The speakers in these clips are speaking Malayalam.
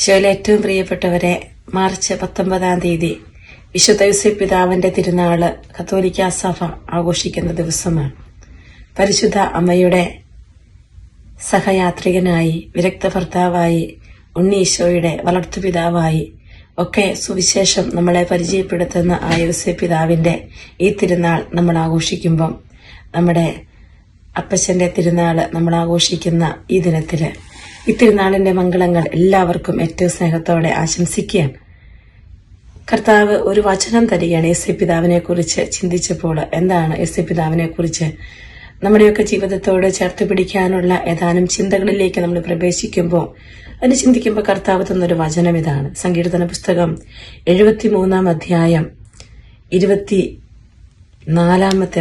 ഈശോയിലെ ഏറ്റവും പ്രിയപ്പെട്ടവരെ, മാർച്ച് 19 വിശുദ്ധ യോസേപ്പ് പിതാവിന്റെ തിരുനാള് കത്തോലിക്കാ സഭ ആഘോഷിക്കുന്ന ദിവസമാണ്. പരിശുദ്ധ അമ്മയുടെ സഹയാത്രികനായി, വിരക്ത ഭർത്താവായി, ഉണ്ണീശോയുടെ വളർത്തുപിതാവായി ഒക്കെ സുവിശേഷം നമ്മളെ പരിചയപ്പെടുത്തുന്ന ആ യോസേപ്പ് പിതാവിന്റെ ഈ തിരുനാൾ നമ്മൾ ആഘോഷിക്കുമ്പം, നമ്മുടെ അപ്പച്ചന്റെ തിരുനാള് നമ്മൾ ആഘോഷിക്കുന്ന ഈ ദിനത്തില് ഈ തിരുനാളിന്റെ മംഗളങ്ങൾ എല്ലാവർക്കും ഏറ്റവും സ്നേഹത്തോടെ ആശംസിക്കുകയാണ്. കർത്താവ് ഒരു വചനം തരികയാണ് യോസേപ്പ് പിതാവിനെ കുറിച്ച് ചിന്തിച്ചപ്പോൾ. എന്താണ് യോസേപ്പ് പിതാവിനെ കുറിച്ച് നമ്മുടെയൊക്കെ ജീവിതത്തോട് ചേർത്ത് പിടിക്കാനുള്ള ഏതാനും ചിന്തകളിലേക്ക് നമ്മൾ പ്രവേശിക്കുമ്പോൾ, അതിന് ചിന്തിക്കുമ്പോൾ കർത്താവ് തന്നൊരു വചനം ഇതാണ്. സങ്കീർത്തന പുസ്തകം 73 അധ്യായം 24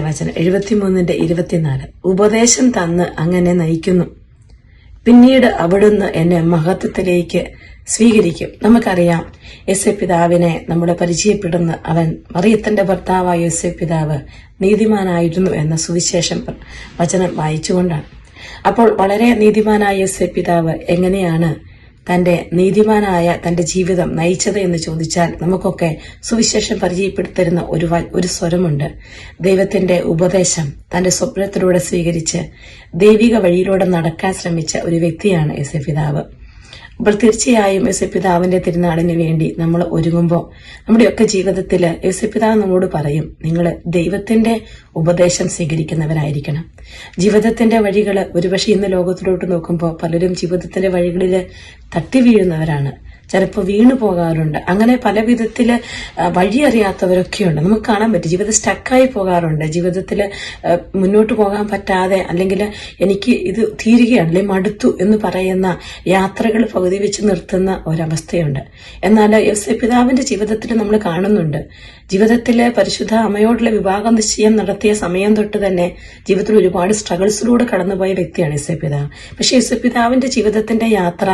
വചനം, 73:24. ഉപദേശം തന്ന് അങ്ങനെ നയിക്കുന്നു, പിന്നീട് അവിടുന്ന് എന്നെ മഹത്വത്തിലേക്ക് സ്വീകരിക്കും. നമുക്കറിയാം, യോസേപ്പ് പിതാവിനെ നമ്മൾ പരിചയപ്പെടുന്ന അവൻ മറിയത്തിന്റെ ഭർത്താവായ യോസേപ്പ് പിതാവ് നീതിമാനായിരുന്നു എന്ന സുവിശേഷം വചനം വായിച്ചുകൊണ്ടാണ്. അപ്പോൾ വളരെ നീതിമാനായ യോസേപ്പ് പിതാവ് എങ്ങനെയാണ് തന്റെ നീതിമാനായ തന്റെ ജീവിതം നയിച്ചത് എന്ന് ചോദിച്ചാൽ, നമുക്കൊക്കെ സുവിശേഷം പരിചയപ്പെടുത്തരുന്ന ഒരു സ്വരമുണ്ട്. ദൈവത്തിന്റെ ഉപദേശം തന്റെ സ്വപ്നത്തിലൂടെ സ്വീകരിച്ച് ദൈവിക വഴിയിലൂടെ നടക്കാൻ ശ്രമിച്ച ഒരു വ്യക്തിയാണ് യോസേപ്പ് പിതാവ്. അപ്പോൾ തീർച്ചയായും യോസേപ്പ് പിതാവിന്റെ തിരുനാളിന് വേണ്ടി നമ്മൾ ഒരുങ്ങുമ്പോൾ, നമ്മുടെയൊക്കെ ജീവിതത്തിൽ യോസേപ്പ് പിതാവ് നമ്മോട് പറയും, നിങ്ങൾ ദൈവത്തിന്റെ ഉപദേശം സ്വീകരിക്കുന്നവരായിരിക്കണം. ജീവിതത്തിന്റെ വഴികള് ഒരുപക്ഷെ ഇന്ന് ലോകത്തിലോട്ട് നോക്കുമ്പോൾ പലരും ജീവിതത്തിന്റെ വഴികളില് തട്ടി വീഴുന്നവരാണ്, ചിലപ്പോൾ വീണു പോകാറുണ്ട്. അങ്ങനെ പല വിധത്തില് വഴി അറിയാത്തവരൊക്കെയുണ്ട്. നമുക്ക് കാണാൻ പറ്റും, ജീവിതം സ്റ്റക്കായി പോകാറുണ്ട്. ജീവിതത്തിൽ മുന്നോട്ട് പോകാൻ പറ്റാതെ, അല്ലെങ്കിൽ എനിക്ക് ഇത് തീരുകയാണ്, അല്ലെങ്കിൽ മടുത്തു എന്ന് പറയുന്ന യാത്രകൾ പകുതി വെച്ച് നിർത്തുന്ന ഒരവസ്ഥയുണ്ട്. എന്നാൽ യോസേപ്പ് പിതാവിന്റെ ജീവിതത്തിൽ നമ്മൾ കാണുന്നുണ്ട്, ജീവിതത്തിലെ പരിശുദ്ധ അമ്മയോടുള്ള വിവാഹ നിശ്ചയം നടത്തിയ സമയം തൊട്ട് തന്നെ ജീവിതത്തിൽ ഒരുപാട് സ്ട്രഗിൾസിലൂടെ കടന്നുപോയ വ്യക്തിയാണ് യോസേപ്പ് പിതാവ്. പക്ഷെ യോസേപ്പ് പിതാവിന്റെ ജീവിതത്തിന്റെ യാത്ര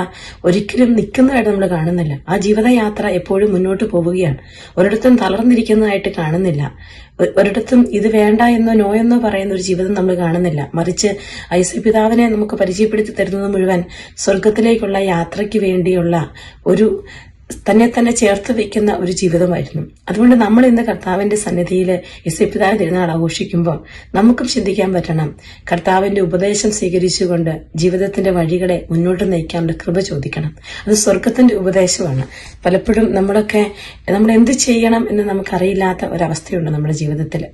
ഒരിക്കലും നിൽക്കുന്നതായിട്ട് നമ്മൾ കാണുന്നില്ല. ആ ജീവിതയാത്ര എപ്പോഴും മുന്നോട്ട് പോവുകയാണ്. ഒരിടത്തും തളർന്നിരിക്കുന്നതായിട്ട് കാണുന്നില്ല. ഒരിടത്തും ഇത് വേണ്ട എന്നോ നോ എന്നോ പറയുന്ന ഒരു ജീവിതം നമ്മൾ കാണുന്നില്ല. മറിച്ച് യോസേപ്പ് പിതാവിനെ നമുക്ക് പരിചയപ്പെടുത്തി തരുന്നത് മുഴുവൻ സ്വർഗത്തിലേക്കുള്ള യാത്രയ്ക്ക് വേണ്ടിയുള്ള ഒരു തന്നെ ചേർത്ത് വെക്കുന്ന ഒരു ജീവിതമായിരുന്നു. അതുകൊണ്ട് നമ്മൾ ഇന്ന് കർത്താവിന്റെ സന്നിധിയിൽ യോസേപ്പ് പിതാവ് തിരുനാൾ ആഘോഷിക്കുമ്പോൾ നമുക്കും ചിന്തിക്കാൻ പറ്റണം, കർത്താവിന്റെ ഉപദേശം സ്വീകരിച്ചുകൊണ്ട് ജീവിതത്തിന്റെ വഴികളെ മുന്നോട്ട് നയിക്കാനുള്ള കൃപ ചോദിക്കണം. അത് സ്വർഗത്തിന്റെ ഉപദേശമാണ്. പലപ്പോഴും നമ്മൾ എന്ത് ചെയ്യണം എന്ന് നമുക്കറിയില്ലാത്ത ഒരവസ്ഥയുണ്ട് നമ്മുടെ ജീവിതത്തിൽ.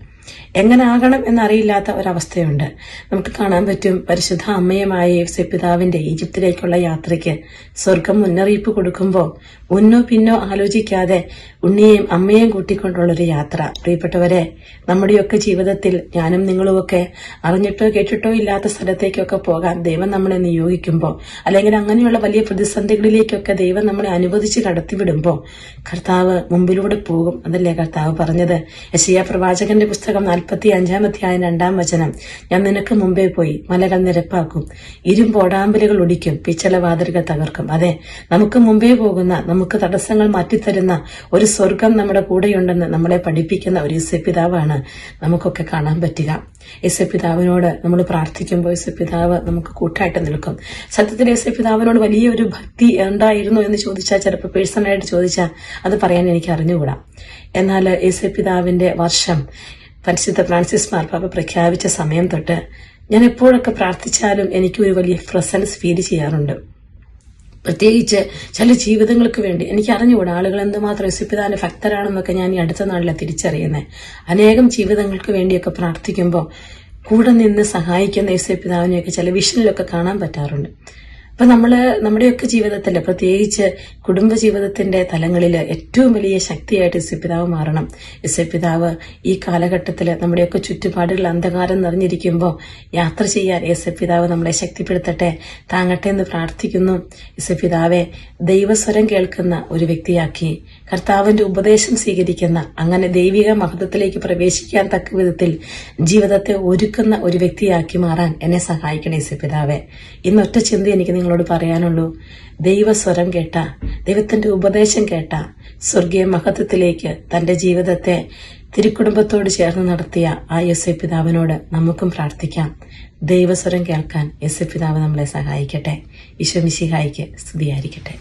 എങ്ങനെ ആകണം എന്നറിയില്ലാത്ത ഒരവസ്ഥയുണ്ട്. നമുക്ക് കാണാൻ പറ്റും, പരിശുദ്ധ അമ്മയുമായ യോസേപ്പ് പിതാവിന്റെ ഈജിപ്തിലേക്കുള്ള യാത്രയ്ക്ക് സ്വർഗം മുന്നറിയിപ്പ് കൊടുക്കുമ്പോൾ മുന്നോ പിന്നോ ആലോചിക്കാതെ ഉണ്ണിയെയും അമ്മയെയും കൂട്ടിക്കൊണ്ടുള്ളൊരു യാത്ര. പ്രിയപ്പെട്ടവരെ, നമ്മുടെയൊക്കെ ജീവിതത്തിൽ ഞാനും നിങ്ങളുമൊക്കെ അറിഞ്ഞിട്ടോ കേട്ടിട്ടോ ഇല്ലാത്ത സ്ഥലത്തേക്കൊക്കെ പോകാൻ ദൈവം നമ്മളെ നിയോഗിക്കുമ്പോൾ, അല്ലെങ്കിൽ അങ്ങനെയുള്ള വലിയ പ്രതിസന്ധികളിലേക്കൊക്കെ ദൈവം നമ്മളെ അനുവദിച്ച് കടത്തിവിടുമ്പോൾ കർത്താവ് മുമ്പിലൂടെ പോകും. അതല്ലേ കർത്താവ് പറഞ്ഞത്? യെശയ്യാ പ്രവാചകന്റെ പുസ്തകം 45 അധ്യായം 2 വചനം, ഞാൻ നിനക്ക് മുമ്പേ പോയി മലകൾ നിരപ്പാക്കും, ഇരുമ്പോടാമ്പലുകൾ ഒടിക്കും, പിച്ചളവാതിലുകൾ തകർക്കും. അതെ, നമുക്ക് മുമ്പേ പോകുന്ന, നമുക്ക് തടസ്സങ്ങൾ മാറ്റിത്തരുന്ന ഒരു സ്വർഗം നമ്മുടെ കൂടെയുണ്ടെന്ന് നമ്മളെ പഠിപ്പിക്കുന്ന ഒരു യോസേപ്പ് പിതാവാണ് നമുക്കൊക്കെ കാണാൻ പറ്റുക. യോസേപ്പ് പിതാവിനോട് നമ്മൾ പ്രാർത്ഥിക്കുമ്പോൾ യോസേപ്പ് പിതാവ് നമുക്ക് കൂട്ടായിട്ട് നിൽക്കും. സത്യത്തിൽ യോസേപ്പ് പിതാവിനോട് വലിയൊരു ഭക്തി ഉണ്ടായിരുന്നു എന്ന് ചോദിച്ചാൽ, ചിലപ്പോൾ പേഴ്സണലായിട്ട് ചോദിച്ചാൽ അത് പറയാൻ എനിക്ക് അറിഞ്ഞുകൂടാ. എന്നാൽ യോസേപ്പ് പിതാവിന്റെ വർഷം പരിശുദ്ധ ഫ്രാൻസിസ് മാർപ്പാപ്പ പ്രഖ്യാപിച്ച സമയം തൊട്ട് ഞാൻ എപ്പോഴൊക്കെ പ്രാർത്ഥിച്ചാലും എനിക്കൊരു വലിയ പ്രസൻസ് ഫീൽ ചെയ്യാറുണ്ട്. പ്രത്യേകിച്ച് ചില ജീവിതങ്ങൾക്ക് വേണ്ടി. എനിക്ക് അറിഞ്ഞുകൂടാ ആളുകൾ എന്തുമാത്രം യോസേപ്പ് പിതാവിന്റെ ഭക്തരാണെന്നൊക്കെ ഞാൻ ഈ അടുത്ത നാളിലാണ് തിരിച്ചറിയുന്നത്. അനേകം ജീവിതങ്ങൾക്ക് വേണ്ടിയൊക്കെ പ്രാർത്ഥിക്കുമ്പോൾ കൂടെ നിന്ന് സഹായിക്കുന്ന യോസേപ്പ് പിതാവിനെയൊക്കെ ചില വിഷനിലൊക്കെ കാണാൻ പറ്റാറുണ്ട്. അപ്പൊ നമ്മുടെയൊക്കെ ജീവിതത്തിൽ, പ്രത്യേകിച്ച് കുടുംബ ജീവിതത്തിന്റെ തലങ്ങളിൽ ഏറ്റവും വലിയ ശക്തിയായിട്ട് യോസേപ്പ് പിതാവ് മാറണം. യോസേപ്പ് പിതാവ് ഈ കാലഘട്ടത്തിൽ നമ്മുടെയൊക്കെ ചുറ്റുപാടുകൾ അന്ധകാരം നിറഞ്ഞിരിക്കുമ്പോൾ യാത്ര ചെയ്യാൻ യോസേപ്പ് പിതാവ് നമ്മളെ ശക്തിപ്പെടുത്തട്ടെ, താങ്ങട്ടെ എന്ന് പ്രാർത്ഥിക്കുന്നു. യോസേപ്പ് പിതാവെ ദൈവസ്വരം കേൾക്കുന്ന ഒരു വ്യക്തിയാക്കി, കർത്താവിന്റെ ഉപദേശം സ്വീകരിക്കുന്ന, അങ്ങനെ ദൈവിക മഹത്വത്തിലേക്ക് പ്രവേശിക്കാൻ തക്ക വിധത്തിൽ ജീവിതത്തെ ഒരുക്കുന്ന ഒരു വ്യക്തിയാക്കി മാറാൻ എന്നെ സഹായിക്കണം യോസേപ്പ് പിതാവെ. ഇന്നൊറ്റ ചിന്ത എനിക്ക് നിങ്ങളോട് പറയാനുള്ളൂ, ദൈവസ്വരം കേട്ട, ദൈവത്തിന്റെ ഉപദേശം കേട്ട സ്വർഗീയ മഹത്വത്തിലേക്ക് തന്റെ ജീവിതത്തെ തിരുക്കുടുംബത്തോട് ചേർന്ന് നടത്തിയ ആ യോസേപ്പ് പിതാവിനോട് നമുക്കും പ്രാർത്ഥിക്കാം. ദൈവസ്വരം കേൾക്കാൻ യോസേപ്പ് പിതാവ് നമ്മളെ സഹായിക്കട്ടെ. ഈശോ മിശിഹായിക്ക് സ്തുതിയായിരിക്കട്ടെ.